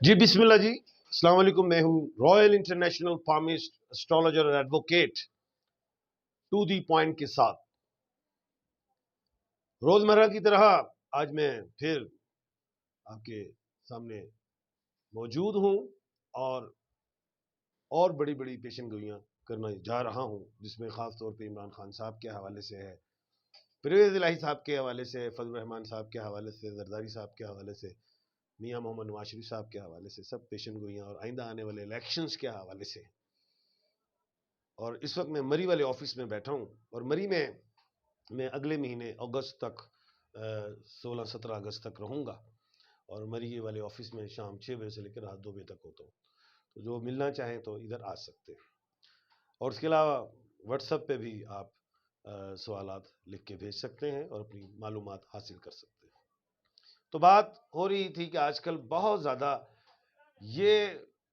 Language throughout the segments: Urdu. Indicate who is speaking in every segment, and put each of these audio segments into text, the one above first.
Speaker 1: جی بسم اللہ جی، السلام علیکم. میں ہوں رائل انٹرنیشنل فارمسٹ اسٹرالوجر اور ایڈوکیٹ ٹو دی پوائنٹ کے ساتھ. روزمرہ کی طرح آج میں پھر آپ کے سامنے موجود ہوں اور بڑی بڑی پیشن گوئیاں کرنا جا رہا ہوں، جس میں خاص طور پہ عمران خان صاحب کے حوالے سے ہے، پرویز الہی صاحب کے حوالے سے، فضل الرحمان صاحب کے حوالے سے، زرداری صاحب کے حوالے سے، میاں محمد نواز شریف صاحب کے حوالے سے، سب پیشن گوئیاں اور آئندہ آنے والے الیکشنز کے حوالے سے. اور اس وقت میں مری والے آفس میں بیٹھا ہوں، اور مری میں اگلے مہینے اگست تک 16-17 اگست تک رہوں گا، اور مری والے آفس میں شام 6 بجے سے لے کر رات 2 بجے تک ہوتا ہوں. تو جو ملنا چاہیں تو ادھر آ سکتے ہیں. اور اس کے علاوہ واٹس ایپ پہ بھی آپ سوالات لکھ کے بھیج سکتے ہیں اور اپنی معلومات حاصل کر سکتے ہیں. تو بات ہو رہی تھی کہ آج کل بہت زیادہ یہ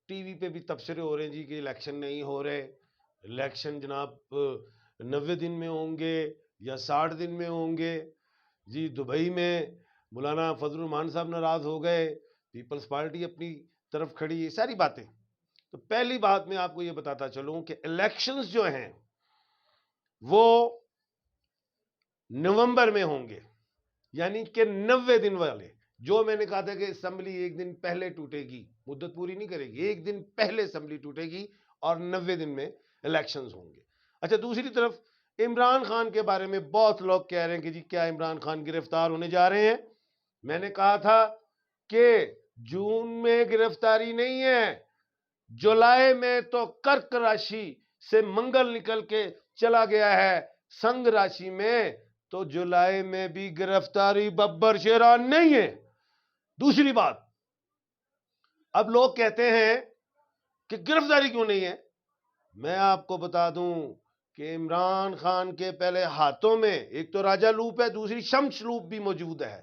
Speaker 1: ٹی وی پہ بھی تبصرے ہو رہے ہیں جی کہ الیکشن نہیں ہو رہے، الیکشن جناب 90 دن میں ہوں گے یا 60 دن میں ہوں گے. جی دبئی میں مولانا فضل الرحمان صاحب ناراض ہو گئے، پیپلز پارٹی اپنی طرف کھڑی، یہ ساری باتیں. تو پہلی بات میں آپ کو یہ بتاتا چلوں کہ الیکشنز جو ہیں وہ نومبر میں ہوں گے، یعنی کہ 90 دن والے. جو میں نے کہا تھا کہ اسمبلی ایک دن پہلے ٹوٹے گی، مدت پوری نہیں کرے گی، ایک دن پہلے اسمبلی ٹوٹے گی اور 90 دن میں الیکشنز ہوں گے. اچھا، دوسری طرف عمران خان کے بارے میں بہت لوگ کہہ رہے ہیں کہ جی کیا عمران خان گرفتار ہونے جا رہے ہیں. میں نے کہا تھا کہ جون میں گرفتاری نہیں ہے، جولائی میں تو کرک راشی سے منگل نکل کے چلا گیا ہے سنگ راشی میں، تو جولائی میں بھی گرفتاری ببر شیران نہیں ہے. دوسری بات، اب لوگ کہتے ہیں کہ گرفتاری کیوں نہیں ہے. میں آپ کو بتا دوں کہ عمران خان کے پہلے ہاتھوں میں ایک تو راجہ لوپ ہے، دوسری شمس لوپ بھی موجود ہے،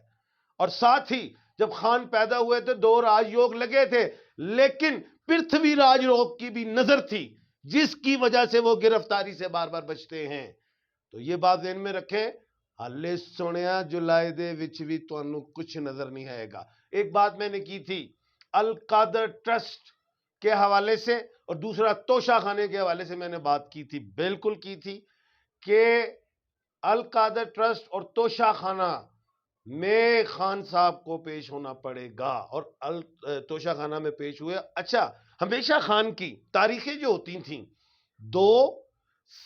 Speaker 1: اور ساتھ ہی جب خان پیدا ہوئے تھے 2 راج یوگ لگے تھے، لیکن پرتھوی راج یوگ کی بھی نظر تھی جس کی وجہ سے وہ گرفتاری سے بار بار بچتے ہیں. تو یہ بات ذہن میں رکھیں. ہلے سنیا جولائی دے وچ بھی تانوں کچھ نظر نہیں آئے گا. ایک بات میں نے کی تھی القادر ٹرسٹ کے حوالے سے، اور دوسرا توشہ خانے کے حوالے سے میں نے بات کی تھی، بالکل کی تھی کہ القادر ٹرسٹ اور توشہ خانہ میں خان صاحب کو پیش ہونا پڑے گا، اور توشہ خانہ میں پیش ہوئے. اچھا، ہمیشہ خان کی تاریخیں جو ہوتی تھیں 2،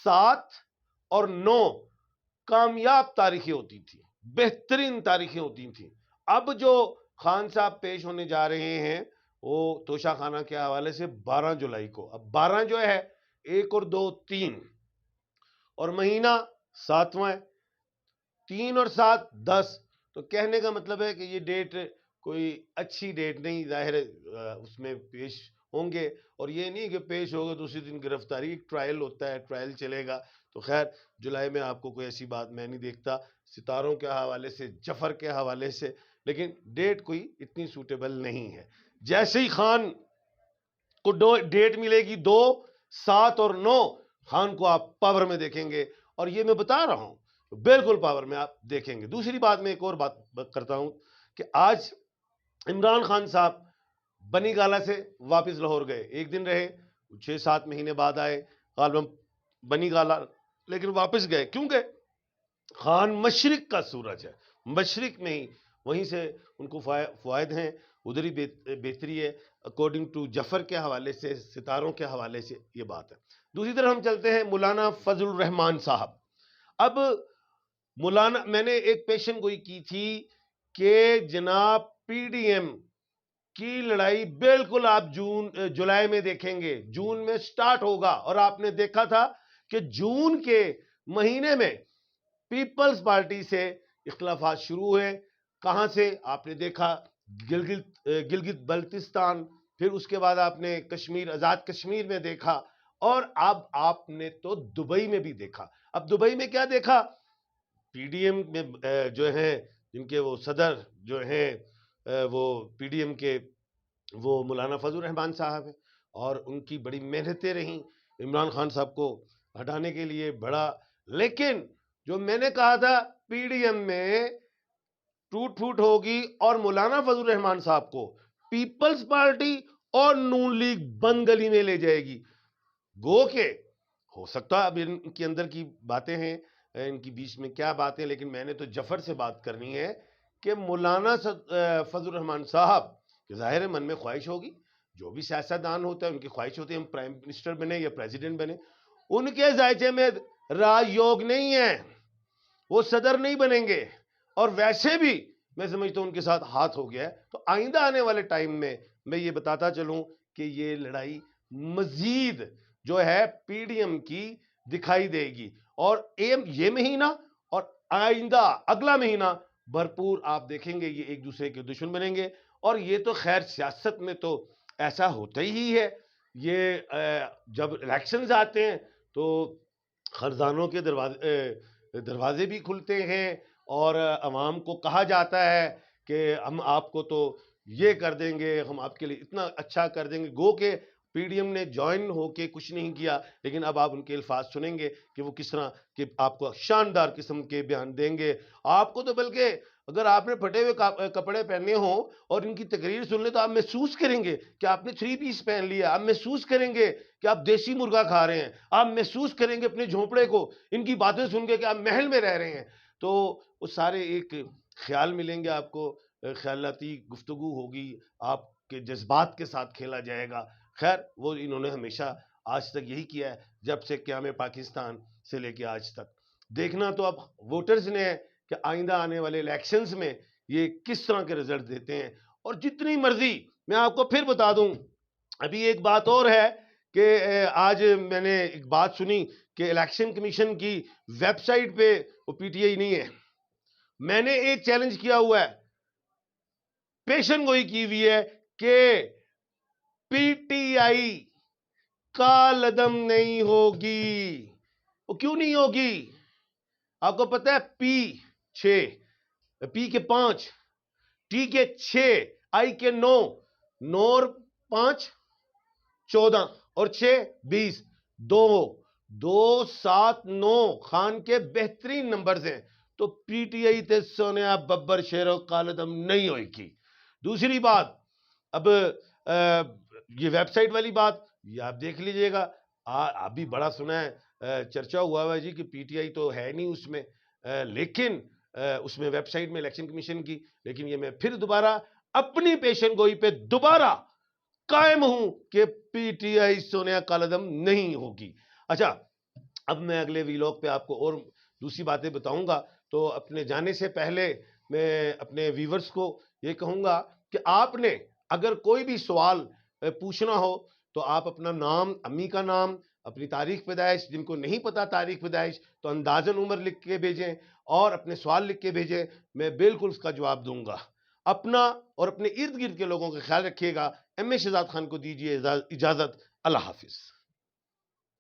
Speaker 1: 7 اور 9 کامیاب تاریخیں ہوتی تھیں، بہترین تاریخیں ہوتی تھیں. اب جو خان صاحب پیش ہونے جا رہے ہیں وہ توشہ خانہ کے حوالے سے 12 جولائی کو. اب 12 جو ہے 1 اور 2 3 اور مہینہ 7واں، 3 اور 7 10. تو کہنے کا مطلب ہے کہ یہ ڈیٹ کوئی اچھی ڈیٹ نہیں، ظاہر اس میں پیش ہوں گے. اور یہ نہیں کہ پیش ہوگا دوسری دن گرفتاری، ایک ٹرائل ہوتا ہے، ٹرائل چلے گا. تو خیر جولائی میں آپ کو کوئی ایسی بات میں نہیں دیکھتا ستاروں کے حوالے سے، جفر کے حوالے سے، لیکن ڈیٹ کوئی اتنی سوٹیبل نہیں ہے. جیسے ہی خان کو ڈیٹ ملے گی 2، 7 اور 9، خان کو آپ پاور میں دیکھیں گے، اور یہ میں بتا رہا ہوں بالکل پاور میں آپ دیکھیں گے. دوسری بات میں ایک اور بات کرتا ہوں کہ آج عمران خان صاحب بنی گالا سے واپس لاہور گئے، ایک دن رہے، 6-7 مہینے بعد آئے غالباً بنی گالا، لیکن واپس گئے. کیوں گئے؟ خان مشرق کا سورج ہے، مشرق میں ہی وہیں سے ان کو فوائد ہیں، ادھر ہی بہتری ہے اکارڈنگ ٹو جفر کے حوالے سے، ستاروں کے حوالے سے یہ بات ہے. دوسری طرف ہم چلتے ہیں مولانا فضل الرحمان صاحب. اب مولانا، میں نے ایک پیشن گوئی کی تھی کہ جناب پی ڈی ایم کی لڑائی بالکل آپ جولائی میں دیکھیں گے، جون میں سٹارٹ ہوگا. اور آپ نے دیکھا تھا کہ جون کے مہینے میں پیپلز پارٹی سے اختلافات شروع ہوئے. کہاں سے؟ آپ نے دیکھا گلگت بلتستان، پھر اس کے بعد آپ نے کشمیر، آزاد کشمیر میں دیکھا، اور اب آپ نے تو دبئی میں بھی دیکھا. اب دبئی میں کیا دیکھا؟ پی ڈی ایم میں جو ہیں جن کے وہ صدر جو ہیں وہ پی ڈی ایم کے وہ مولانا فضل الرحمان صاحب ہیں، اور ان کی بڑی محنتیں رہیں عمران خان صاحب کو ہٹانے کے لیے بڑا. لیکن جو میں نے کہا تھا پی ڈی ایم میں ٹوٹ پھوٹ ہوگی اور مولانا فضل الرحمان صاحب کو پیپلز پارٹی اور نون لیگ بند گلی میں لے جائے گی. گو کہ ہو سکتا اب ان کے اندر کی باتیں ہیں, ان کی بیچ میں کیا باتیں, لیکن میں نے تو جعفر سے بات کرنی ہے کہ مولانا فضل الرحمان صاحب کہ ظاہر من میں خواہش ہوگی, جو بھی سیاستدان ہوتا ہے ان کی خواہش ہوتی ہے ہم پرائم منسٹر بنے یا پریزیڈنٹ بنے. ان کے ذائچے میں راج یوگ نہیں ہے, وہ صدر نہیں بنیں گے, اور ویسے بھی میں سمجھتا ہوں ان کے ساتھ ہاتھ ہو گیا ہے. تو آئندہ آنے والے ٹائم میں یہ بتاتا چلوں کہ یہ لڑائی مزید جو ہے پی ڈی ایم کی دکھائی دے گی, اور یہ مہینہ اور آئندہ اگلا مہینہ بھرپور آپ دیکھیں گے یہ ایک دوسرے کے دشمن بنیں گے. اور یہ تو خیر سیاست میں تو ایسا ہوتا ہی ہے, یہ جب الیکشنز آتے ہیں تو خزانوں کے دروازے بھی کھلتے ہیں, اور عوام کو کہا جاتا ہے کہ ہم آپ کو تو یہ کر دیں گے, ہم آپ کے لیے اتنا اچھا کر دیں گے. گو کہ پی ڈی ایم نے جوائن ہو کے کچھ نہیں کیا, لیکن اب آپ ان کے الفاظ سنیں گے کہ وہ کس طرح کہ آپ کو شاندار قسم کے بیان دیں گے. آپ کو تو بلکہ اگر آپ نے پھٹے ہوئے کپڑے پہنے ہوں اور ان کی تقریر سن لیں تو آپ محسوس کریں گے کہ آپ نے 3 پیس پہن لیا, آپ محسوس کریں گے کہ آپ دیسی مرغا کھا رہے ہیں, آپ محسوس کریں گے اپنے جھونپڑے کو ان کی باتیں سن کے کہ آپ محل میں رہ رہے ہیں. تو وہ سارے ایک خیال ملیں گے آپ کو, خیالاتی گفتگو ہوگی, آپ کے جذبات کے ساتھ کھیلا جائے گا. خیر وہ انہوں نے ہمیشہ آج تک یہی کیا ہے, جب سے قیام پاکستان سے لے کے آج تک. دیکھنا تو اب ووٹرز نے ہے کہ آئندہ آنے والے الیکشنز میں یہ کس طرح کے رزلٹ دیتے ہیں. اور جتنی مرضی میں آپ کو پھر بتا دوں, ابھی ایک بات اور ہے کہ آج میں نے ایک بات سنی کہ الیکشن کمیشن کی ویب سائٹ پہ وہ پی ٹی آئی نہیں ہے. میں نے ایک چیلنج کیا ہوا ہے, پیشن گوئی کی ہوئی ہے کہ پی ٹی آئی کالعدم نہیں ہوگی. وہ کیوں نہیں ہوگی؟ آپ کو پتہ ہے پی 6, پی کے 5, ٹی کے 6, آئی کے 9, 9 اور 5 14 اور 6 20, 2 7 9 خان کے بہترین نمبرز ہیں. تو پی ٹی آئی تے سونیا ببر شیرو کالعدم نہیں ہوئی کی. دوسری بات, اب یہ ویب سائٹ والی بات یہ آپ دیکھ لیجئے گا, آپ بھی بڑا سنا ہے, چرچا ہوا جی کہ پی ٹی آئی تو ہے نہیں اس میں, لیکن اس میں ویب سائٹ میں الیکشن کمیشن کی. لیکن یہ میں پھر دوبارہ اپنی پیشن گوئی پہ دوبارہ قائم ہوں کہ پی ٹی آئی سونیا کالعدم نہیں ہوگی. اچھا, اب میں اگلے ویلاگ پہ آپ کو اور دوسری باتیں بتاؤں گا. تو اپنے جانے سے پہلے میں اپنے ویورز کو یہ کہوں گا کہ آپ نے اگر کوئی بھی سوال پوچھنا ہو تو آپ اپنا نام, امی کا نام, اپنی تاریخ پیدائش, جن کو نہیں پتا تاریخ پیدائش تو اندازن عمر لکھ کے بھیجیں اور اپنے سوال لکھ کے بھیجیں, میں بالکل اس کا جواب دوں گا. اپنا اور اپنے ارد گرد کے لوگوں کا خیال رکھیے گا. ایم اے شہزاد خان کو دیجیے اجازت. اللہ حافظ.